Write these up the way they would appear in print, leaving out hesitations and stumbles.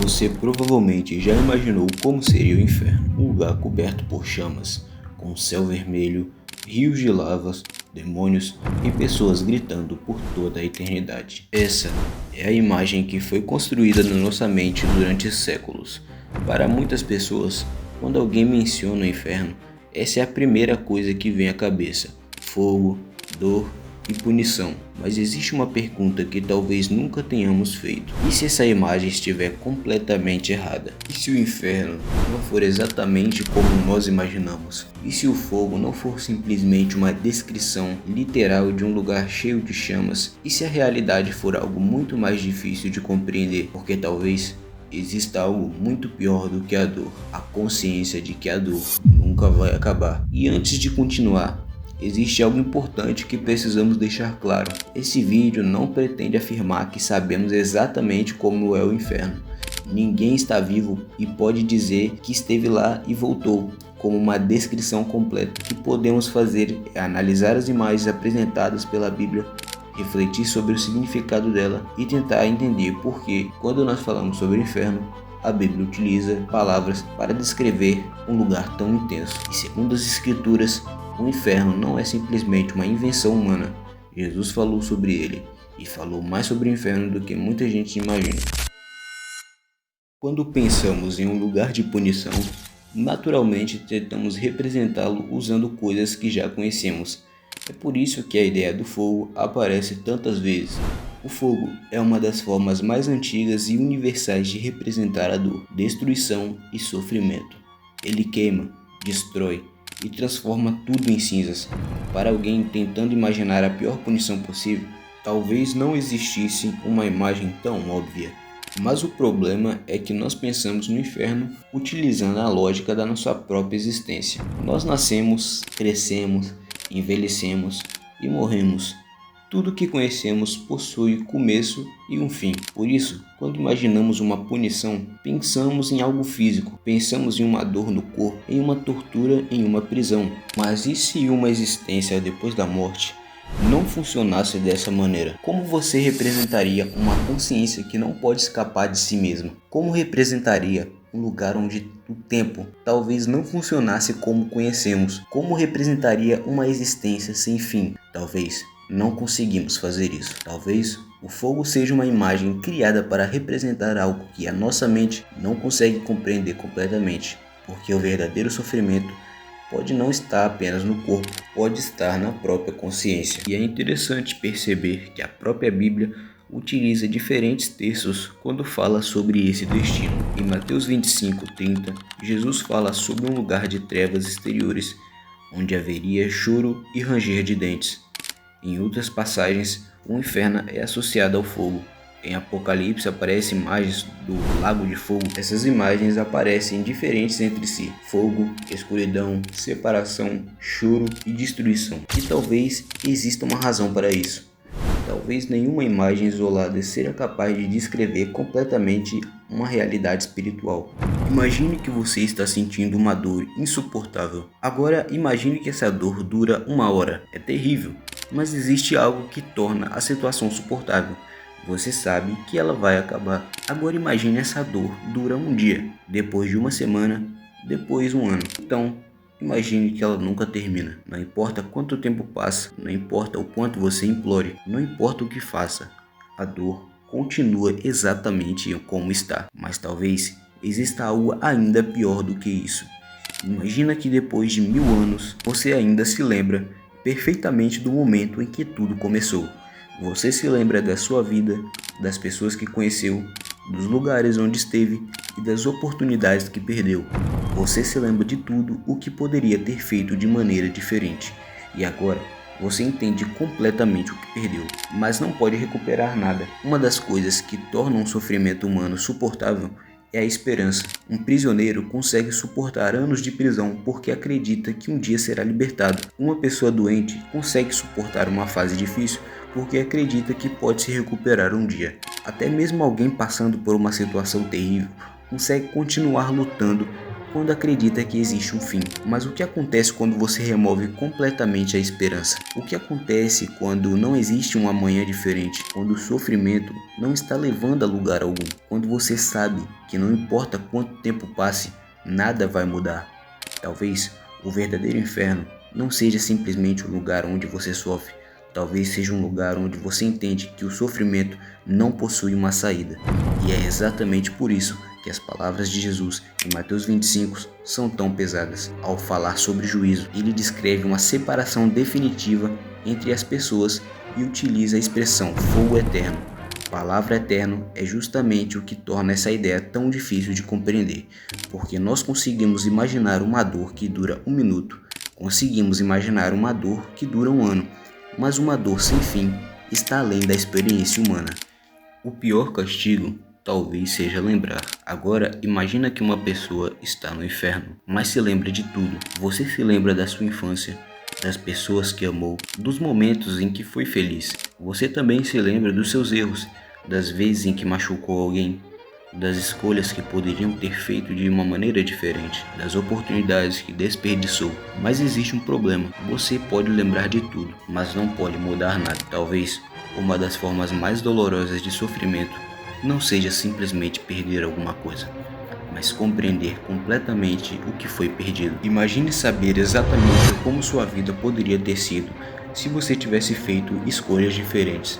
Você provavelmente já imaginou como seria o inferno, um lugar coberto por chamas, com céu vermelho, rios de lavas, demônios e pessoas gritando por toda a eternidade. Essa é a imagem que foi construída na nossa mente durante séculos. Para muitas pessoas, quando alguém menciona o inferno, essa é a primeira coisa que vem à cabeça: fogo, dor e punição. Mas existe uma pergunta que talvez nunca tenhamos feito: e se essa imagem estiver completamente errada? E se o inferno não for exatamente como nós imaginamos? E se o fogo não for simplesmente uma descrição literal de um lugar cheio de chamas? E se a realidade for algo muito mais difícil de compreender? Porque talvez exista algo muito pior do que a dor: a consciência de que a dor nunca vai acabar. E antes de continuar, existe algo importante que precisamos deixar claro. Esse vídeo não pretende afirmar que sabemos exatamente como é o inferno. Ninguém está vivo e pode dizer que esteve lá e voltou como uma descrição completa. O que podemos fazer é analisar as imagens apresentadas pela Bíblia, refletir sobre o significado dela e tentar entender por que, quando nós falamos sobre o inferno, a Bíblia utiliza palavras para descrever um lugar tão intenso. E segundo as Escrituras, o inferno não é simplesmente uma invenção humana. Jesus falou sobre ele e falou mais sobre o inferno do que muita gente imagina. Quando pensamos em um lugar de punição, naturalmente tentamos representá-lo usando coisas que já conhecemos. É por isso que a ideia do fogo aparece tantas vezes. O fogo é uma das formas mais antigas e universais de representar a dor, destruição e sofrimento. Ele queima, destrói e transforma tudo em cinzas. Para alguém tentando imaginar a pior punição possível, talvez não existisse uma imagem tão óbvia. Mas o problema é que nós pensamos no inferno utilizando a lógica da nossa própria existência. Nós nascemos, crescemos, envelhecemos e morremos. Tudo que conhecemos possui começo e um fim. Por isso, quando imaginamos uma punição, pensamos em algo físico, pensamos em uma dor no corpo, em uma tortura, em uma prisão. Mas e se uma existência depois da morte não funcionasse dessa maneira? Como você representaria uma consciência que não pode escapar de si mesma? Como representaria um lugar onde o tempo talvez não funcionasse como conhecemos? Como representaria uma existência sem fim? Talvez não conseguimos fazer isso. Talvez o fogo seja uma imagem criada para representar algo que a nossa mente não consegue compreender completamente, porque o verdadeiro sofrimento pode não estar apenas no corpo, pode estar na própria consciência. E é interessante perceber que a própria Bíblia utiliza diferentes textos quando fala sobre esse destino. Em Mateus 25:30, Jesus fala sobre um lugar de trevas exteriores, onde haveria choro e ranger de dentes. Em outras passagens, o inferno é associado ao fogo. Em Apocalipse aparecem imagens do lago de fogo. Essas imagens aparecem diferentes entre si: fogo, escuridão, separação, choro e destruição. E talvez exista uma razão para isso. Talvez nenhuma imagem isolada seja capaz de descrever completamente uma realidade espiritual. Imagine que você está sentindo uma dor insuportável. Agora imagine que essa dor dura 1 hora. É terrível, mas existe algo que torna a situação suportável. Você sabe que ela vai acabar. Agora imagine essa dor dura 1 dia, depois de 1 semana, depois 1 ano. Então, imagine que ela nunca termina. Não importa quanto tempo passa, não importa o quanto você implore, não importa o que faça, a dor continua exatamente como está. Mas talvez exista algo ainda pior do que isso. Imagina que depois de 1000 anos, você ainda se lembra perfeitamente do momento em que tudo começou. Você se lembra da sua vida, das pessoas que conheceu, dos lugares onde esteve e das oportunidades que perdeu. Você se lembra de tudo o que poderia ter feito de maneira diferente. E agora, você entende completamente o que perdeu, mas não pode recuperar nada. Uma das coisas que tornam um sofrimento humano suportável é a esperança. Um prisioneiro consegue suportar anos de prisão porque acredita que um dia será libertado. Uma pessoa doente consegue suportar uma fase difícil porque acredita que pode se recuperar um dia. Até mesmo alguém passando por uma situação terrível consegue continuar lutando quando acredita que existe um fim. Mas o que acontece quando você remove completamente a esperança? O que acontece quando não existe um amanhã diferente? Quando o sofrimento não está levando a lugar algum? Quando você sabe que não importa quanto tempo passe, nada vai mudar? Talvez o verdadeiro inferno não seja simplesmente o lugar onde você sofre. Talvez seja um lugar onde você entende que o sofrimento não possui uma saída. E é exatamente por isso que as palavras de Jesus em Mateus 25 são tão pesadas. Ao falar sobre juízo, ele descreve uma separação definitiva entre as pessoas e utiliza a expressão fogo eterno. Palavra eterno é justamente o que torna essa ideia tão difícil de compreender, porque nós conseguimos imaginar uma dor que dura 1 minuto, conseguimos imaginar uma dor que dura 1 ano, mas uma dor sem fim está além da experiência humana. O pior castigo talvez seja lembrar. Agora imagina que uma pessoa está no inferno, mas se lembra de tudo. Você se lembra da sua infância, das pessoas que amou, dos momentos em que foi feliz. Você também se lembra dos seus erros, das vezes em que machucou alguém, das escolhas que poderiam ter feito de uma maneira diferente, das oportunidades que desperdiçou. Mas existe um problema. Você pode lembrar de tudo, mas não pode mudar nada. Talvez uma das formas mais dolorosas de sofrimento não seja simplesmente perder alguma coisa, mas compreender completamente o que foi perdido. Imagine saber exatamente como sua vida poderia ter sido se você tivesse feito escolhas diferentes.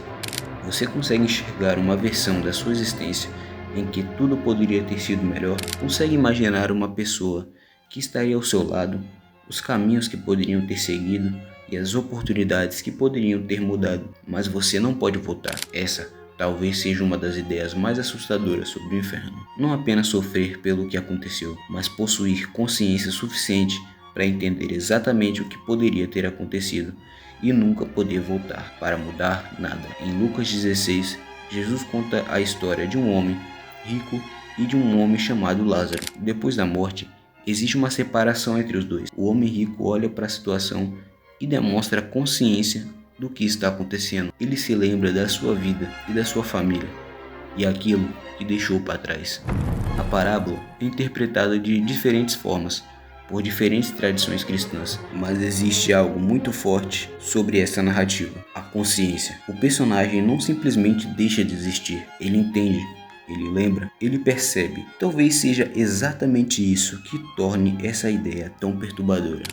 Você consegue enxergar uma versão da sua existência em que tudo poderia ter sido melhor? Consegue imaginar uma pessoa que estaria ao seu lado, os caminhos que poderiam ter seguido e as oportunidades que poderiam ter mudado, mas você não pode voltar? Essa talvez seja uma das ideias mais assustadoras sobre o inferno. Não apenas sofrer pelo que aconteceu, mas possuir consciência suficiente para entender exatamente o que poderia ter acontecido e nunca poder voltar para mudar nada. Em Lucas 16, Jesus conta a história de um homem rico e de um homem chamado Lázaro. Depois da morte, existe uma separação entre os dois. O homem rico olha para a situação e demonstra consciência do que está acontecendo. Ele se lembra da sua vida e da sua família e aquilo que deixou para trás. A parábola é interpretada de diferentes formas por diferentes tradições cristãs, mas existe algo muito forte sobre essa narrativa: a consciência. O personagem não simplesmente deixa de existir, ele entende, ele lembra, ele percebe. Talvez seja exatamente isso que torne essa ideia tão perturbadora.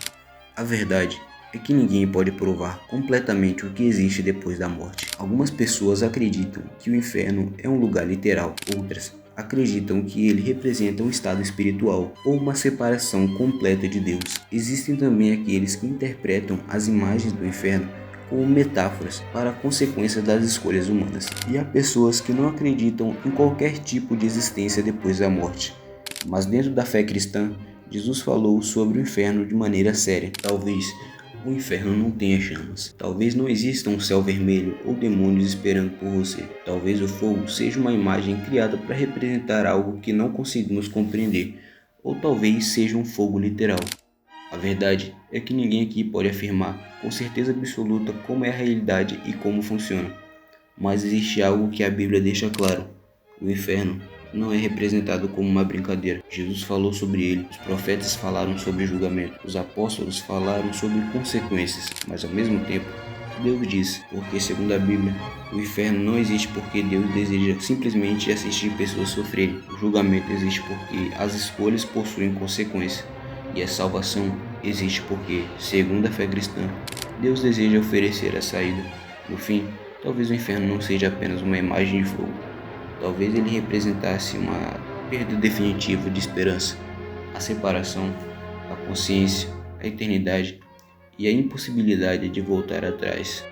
A verdade é que ninguém pode provar completamente o que existe depois da morte. Algumas pessoas acreditam que o inferno é um lugar literal, outras acreditam que ele representa um estado espiritual ou uma separação completa de Deus. Existem também aqueles que interpretam as imagens do inferno como metáforas para a consequência das escolhas humanas. E há pessoas que não acreditam em qualquer tipo de existência depois da morte. Mas dentro da fé cristã, Jesus falou sobre o inferno de maneira séria. Talvez o inferno não tenha chamas. Talvez não exista um céu vermelho ou demônios esperando por você. Talvez o fogo seja uma imagem criada para representar algo que não conseguimos compreender. Ou talvez seja um fogo literal. A verdade é que ninguém aqui pode afirmar com certeza absoluta como é a realidade e como funciona. Mas existe algo que a Bíblia deixa claro: o inferno não é representado como uma brincadeira. Jesus falou sobre ele, os profetas falaram sobre julgamento, os apóstolos falaram sobre consequências, mas ao mesmo tempo, Deus disse, porque segundo a Bíblia, o inferno não existe porque Deus deseja simplesmente assistir pessoas sofrerem. O julgamento existe porque as escolhas possuem consequência, e a salvação existe porque, segundo a fé cristã, Deus deseja oferecer a saída. No fim, talvez o inferno não seja apenas uma imagem de fogo. Talvez ele representasse uma perda definitiva de esperança, a separação, a consciência, a eternidade e a impossibilidade de voltar atrás.